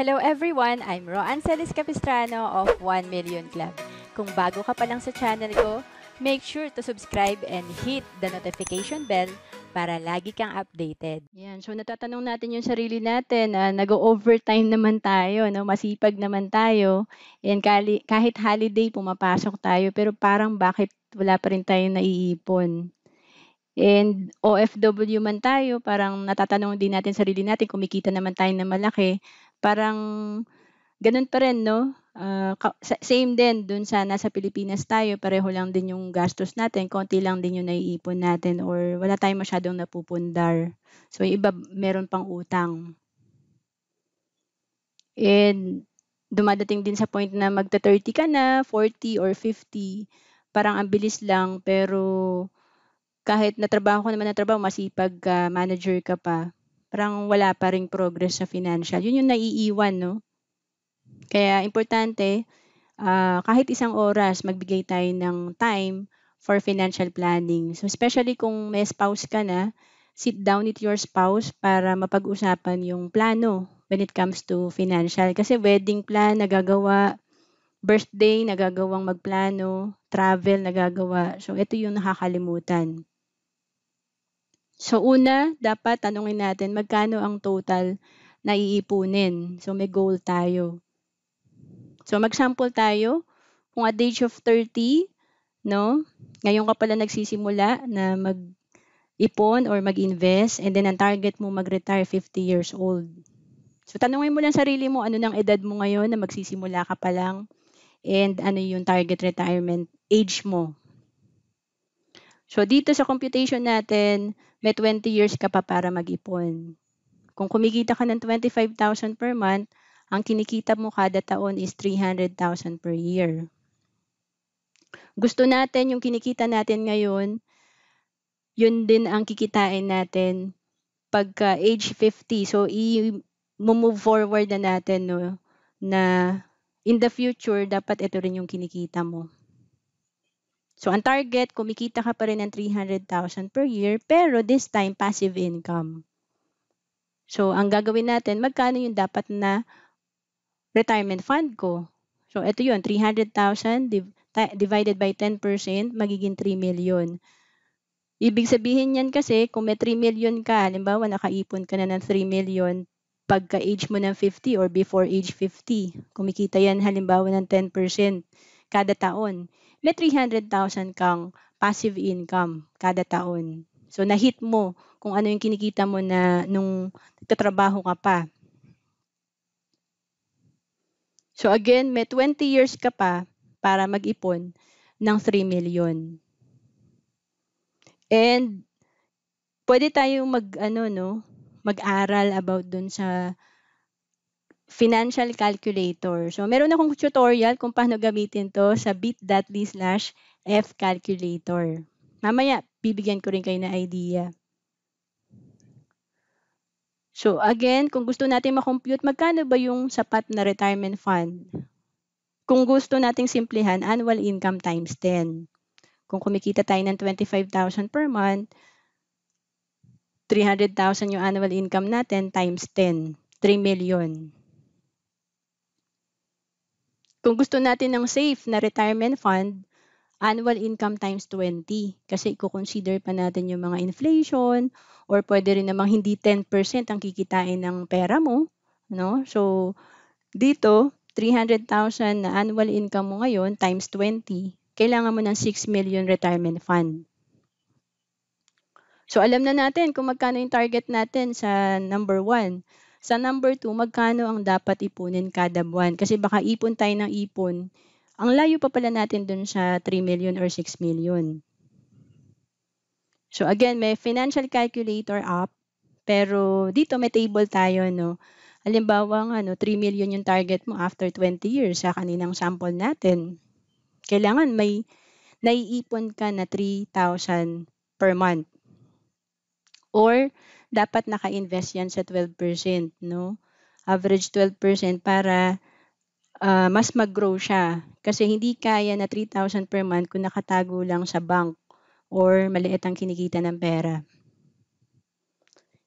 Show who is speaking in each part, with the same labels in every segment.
Speaker 1: Hello everyone! I'm Roan Celis Capistrano of 1 Million Club. Kung bago ka pa lang sa channel ko, make sure to subscribe and hit the notification bell para lagi kang updated. Yan, so natatanong natin yung sarili natin, nag-overtime naman tayo, no? Masipag naman tayo, and kahit holiday pumapasok tayo, pero parang bakit wala pa rin tayong naiipon? And OFW man tayo, parang natatanong din natin sarili natin, kumikita naman tayo na malaki, parang ganun pa rin, no? Same din dun sa nasa Pilipinas tayo, pareho lang din yung gastos natin, konti lang din yung naiipon natin or wala tayong masyadong napupundar. So yung iba meron pang utang. And dumadating din sa point na magta-30 ka na, 40 or 50, parang ang bilis lang, pero kahit natrabaho ka naman na trabaho, masipag ka, manager ka pa, parang wala pa ring progress sa financial. Yun yung naiiwan, no? Kaya importante, kahit isang oras, magbigay tayo ng time for financial planning. So especially kung may spouse ka na, sit down with your spouse para mapag-usapan yung plano when it comes to financial. Kasi wedding plan, nagagawa, birthday, nagagawang magplano, travel, nagagawa. So ito yung nakakalimutan. So una, dapat tanungin natin magkano ang total na iipunin. So may goal tayo. So mag-sample tayo. Kung at the age of 30, no? Ngayon ka pala nagsisimula na mag-ipon or mag-invest, and then ang target mo mag-retire 50 years old. So tanungin mo lang sarili mo, ano nang edad mo ngayon na magsisimula ka pa lang, and ano yung target retirement age mo. So dito sa computation natin, may 20 years ka pa para mag-ipon. Kung kumikita ka ng 25,000 per month, ang kinikita mo kada taon is 300,000 per year. Gusto natin yung kinikita natin ngayon, yun din ang kikitain natin pagka age 50. So i-move forward na natin, no, na in the future dapat ito rin yung kinikita mo. So, ang target, kumikita ka pa rin ng 300,000 per year, pero this time, passive income. So, ang gagawin natin, magkano yung dapat na retirement fund ko? So, ito yun, 300,000 divided by 10%, magiging 3 million. Ibig sabihin yan kasi, kung may 3 million ka, halimbawa, nakaipon ka na ng 3 million, pagka-age mo ng 50 or before age 50, kumikita yan halimbawa ng 10% kada taon. May 300,000 kang passive income kada taon. So, na-hit mo kung ano yung kinikita mo na nung nagtatrabaho ka pa. So, again, may 20 years ka pa para mag-ipon ng 3 million. And, pwede tayong mag-aral about dun sa financial calculator. So, meron akong tutorial kung paano gamitin to sa bit.ly/fcalculator. Mamaya, bibigyan ko rin kayo ng idea. So, again, kung gusto natin makompute, magkano ba yung sapat na retirement fund? Kung gusto nating simplihan, annual income times 10. Kung kumikita tayo ng 25,000 per month, 300,000 yung annual income natin times 10, 3 million. Kung gusto natin ng safe na retirement fund, annual income times 20. Kasi i-consider pa natin yung mga inflation or pwede rin namang hindi 10% ang kikitain ng pera mo. No? So, dito, 300,000 na annual income mo ngayon times 20, kailangan mo ng 6 million retirement fund. So, alam na natin kung magkano yung target natin sa number 1. Sa number 2, magkano ang dapat ipunin kada buwan? Kasi baka ipon tayo ng ipon. Ang layo pa pala natin dun sa 3 million or 6 million. So again, may financial calculator app. Pero dito may table tayo, no? Halimbawa, 3 million yung target mo after 20 years sa kaninang sample natin. Kailangan may naiipon ka na 3,000 per month. Or, dapat naka-invest yan sa 12%, no? Average 12% para mas mag-grow siya. Kasi hindi kaya na 3,000 per month kung nakatago lang sa bank or maliit ang kinikita ng pera.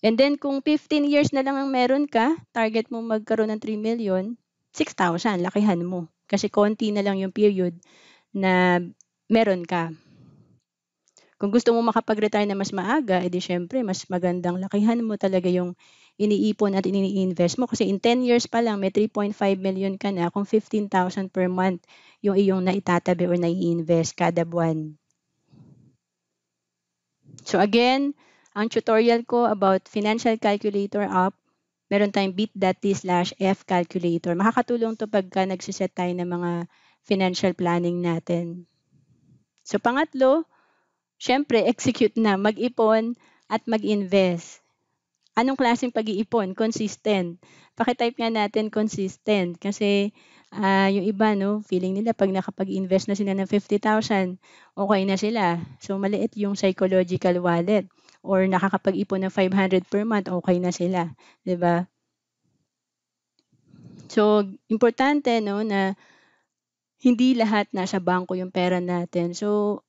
Speaker 1: And then kung 15 years na lang ang meron ka, target mo magkaroon ng 3 million, 6,000, lakihan mo. Kasi konti na lang yung period na meron ka. Kung gusto mo makapag-retire na mas maaga, edi syempre mas magandang lakihan mo talaga yung iniipon at ini-invest mo. Kasi in 10 years pa lang, may 3.5 million ka na kung 15,000 per month yung iyong naitatabi or nai-invest kada buwan. So again, ang tutorial ko about financial calculator app, meron tayong bit.ly/F calculator. Makakatulong to pagka nagsiset tayo ng mga financial planning natin. So pangatlo, syempre execute na, mag-ipon at mag-invest. Anong klaseng pag-iipon? Consistent. Pakitype nga natin consistent kasi yung iba no, feeling nila pag nakapag-invest na sila ng 50,000, okay na sila. So maliit yung psychological wallet or nakakapag-ipon ng 500 per month, okay na sila, 'di ba? So importante no na hindi lahat nasa bangko yung pera natin. So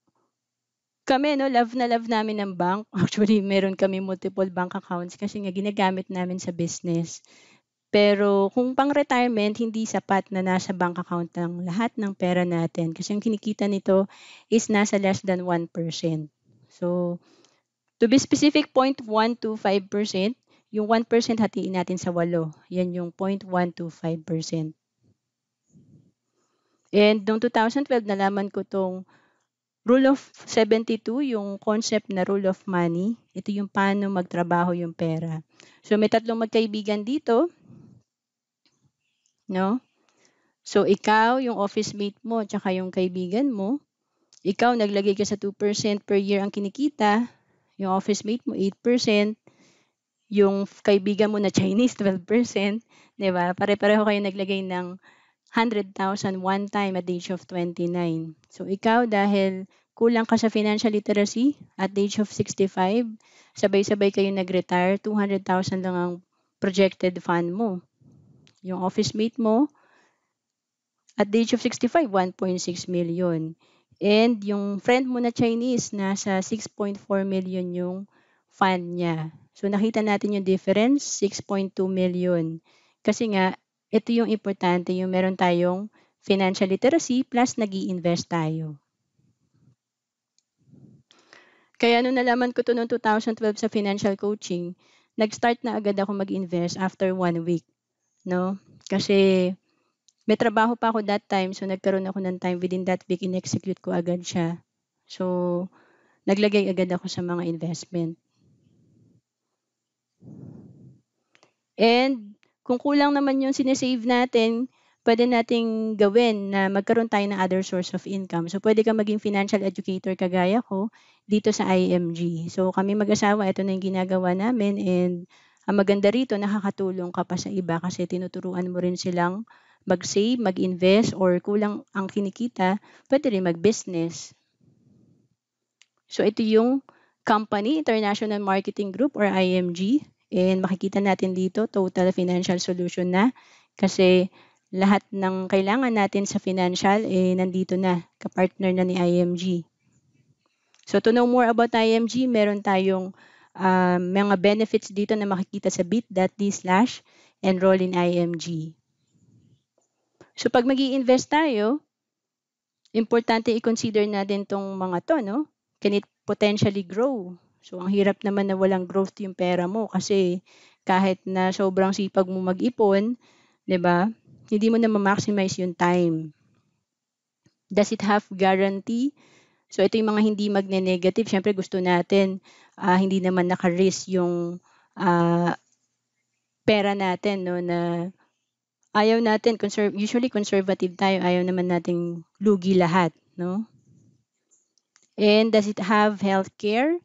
Speaker 1: kami 'no, love na love namin ng bank. Actually, meron kami multiple bank accounts kasi nga ginagamit namin sa business. Pero kung pang-retirement, hindi sapat na nasa bank account ang lahat ng pera natin kasi yung kinikita nito is nasa less than 1%. So, to be specific, 0.125%. Yung 1% hatiin natin sa 8. Yan yung 0.125%. And noong 2012, nalaman ko tong Rule of 72, yung concept na rule of money. Ito yung paano magtrabaho yung pera. So may tatlong magkaibigan dito, no? So ikaw, yung office mate mo, tsaka yung kaibigan mo, ikaw naglagay ka sa 2% per year ang kinikita, yung office mate mo 8%, yung kaibigan mo na Chinese 12%, 'di ba? Pare-pareho kayo naglagay ng 100,000 one time at the age of 29. So ikaw dahil kulang ka sa financial literacy at the age of 65, sabay-sabay kayo nag-retire, 200,000 lang ang projected fund mo. Yung office mate mo at the age of 65, 1.6 million. And yung friend mo na Chinese, nasa 6.4 million yung fund niya. So nakita natin yung difference, 6.2 million. Kasi nga, ito yung importante, yung meron tayong financial literacy plus nag-i-invest tayo. Kaya nung nalaman ko to noong 2012 sa financial coaching, nag-start na agad ako mag-invest after 1 week. No? Kasi may trabaho pa ako that time, so nagkaroon ako ng time within that week, in-execute ko agad siya. So, naglagay agad ako sa mga investment. And kung kulang naman yung sinesave natin, pwede nating gawin na magkaroon tayo ng other source of income. So, pwede kang maging financial educator kagaya ko dito sa IMG. So, kami mag-asawa, ito na yung ginagawa namin and ang maganda rito, nakakatulong ka pa sa iba kasi tinuturuan mo rin silang mag-save, mag-invest, or kulang ang kinikita, pwede rin mag-business. So, ito yung company, International Marketing Group or IMG. And makikita natin dito, total financial solution na. Kasi lahat ng kailangan natin sa financial, nandito na, kapartner na ni IMG. So to know more about IMG, meron tayong mga benefits dito na makikita sa bit.ly/enroll in IMG. So pag mag-i-invest tayo, importante i-consider natin tong mga to, no? Can it potentially grow? So, ang hirap naman na walang growth yung pera mo kasi kahit na sobrang sipag mo mag-ipon, 'di ba? Hindi mo na ma-maximize yung time. Does it have guarantee? So, ito yung mga hindi magne-negative. Siyempre, gusto natin hindi naman naka-risk yung pera natin, no, na ayaw natin, usually conservative tayo, ayaw naman nating lugi lahat, no? And does it have healthcare?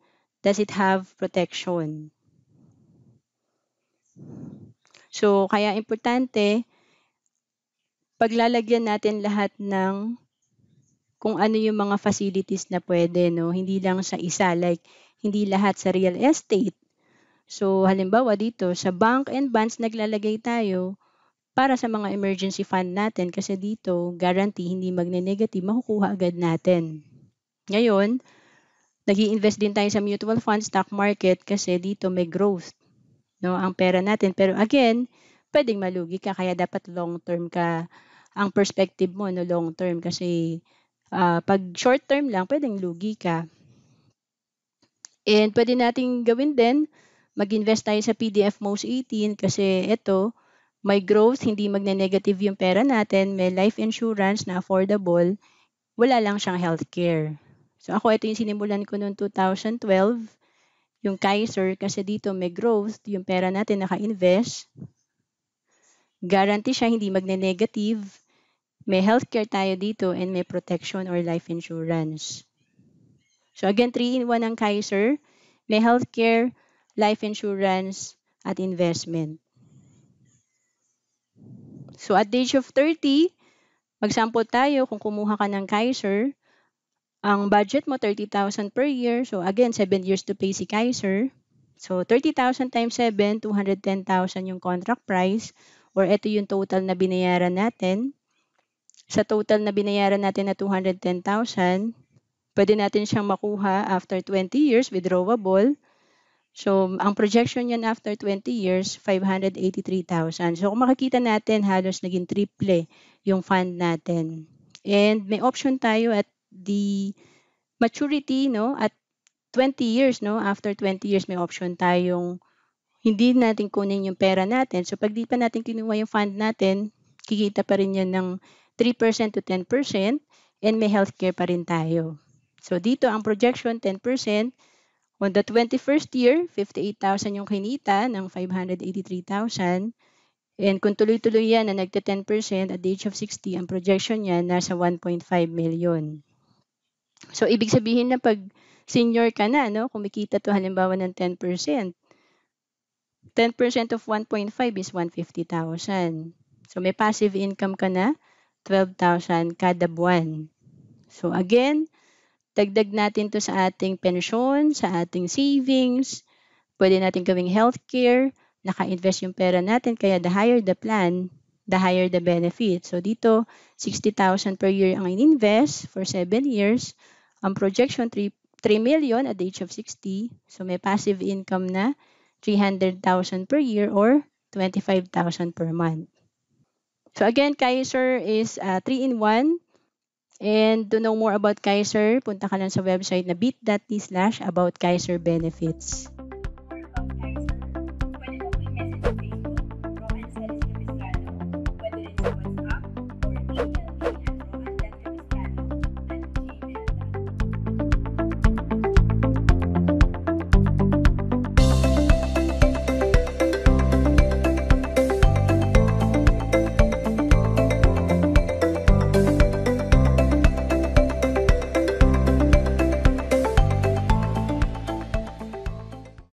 Speaker 1: Does it have protection? So, kaya importante, paglalagyan natin lahat ng kung ano yung mga facilities na pwede, no? Hindi lang sa isa, like, hindi lahat sa real estate. So, halimbawa dito, sa bank and bonds, naglalagay tayo para sa mga emergency fund natin kasi dito, guarantee, hindi magne-negative, makukuha agad natin. Ngayon, nag-i-invest din tayo sa mutual fund, stock market kasi dito may growth. no, ang pera natin. Pero again, pwedeng malugi ka kaya dapat long term ka ang perspective mo, no, long term kasi pag short term lang pwedeng lugi ka. And pwede nating gawin din, mag-invest tayo sa PDF Most 18 kasi ito, may growth, hindi magne-negative yung pera natin, may life insurance na affordable, wala lang siyang healthcare. So ako, ito yung sinimulan ko noong 2012, yung Kaiser, kasi dito may growth, yung pera natin naka-invest, guarantee siya, hindi magne-negative, may healthcare tayo dito, and may protection or life insurance. So again, 3-in-1 ang Kaiser, may healthcare, life insurance, at investment. So at the age of 30, mag-sample tayo kung kumuha ka ng Kaiser, ang budget mo 30,000 per year. So again, 7 years to pay si Kaiser. So 30,000 times 7, 210,000 yung contract price or ito yung total na binayaran natin. Sa total na binayaran natin na 210,000, pwede natin siyang makuha after 20 years, withdrawable. So, ang projection niyan after 20 years, 583,000. So, kung makikita natin, halos naging triple yung fund natin. And may option tayo at the maturity, no? At 20 years, no? After 20 years, may option tayong hindi natin kunin yung pera natin. So, pag di pa natin kinuha yung fund natin, kikita pa rin yan ng 3% to 10% and may healthcare pa rin tayo. So, dito ang projection, 10%. On the 21st year, 58,000 yung kinita ng 583,000. And kung tuloy-tuloy yan na nagte 10% at the age of 60, ang projection niya nasa 1.5 million. So, ibig sabihin na pag senior ka na, no, kumikita to halimbawa ng 10%. 10% of 1.5 is 150,000. So, may passive income ka na, 12,000 kada buwan. So, again, dagdag natin to sa ating pensyon, sa ating savings, pwede natin gawing healthcare, naka-invest yung pera natin, kaya the higher the plan, the higher the benefit. So dito, 60,000 per year ang in-invest for 7 years. Ang projection, 3 million at the age of 60. So may passive income na 300,000 per year or 25,000 per month. So again, Kaiser is 3-in-1. And to know more about Kaiser, punta ka lang sa website na bit.ly/about Kaiser benefits.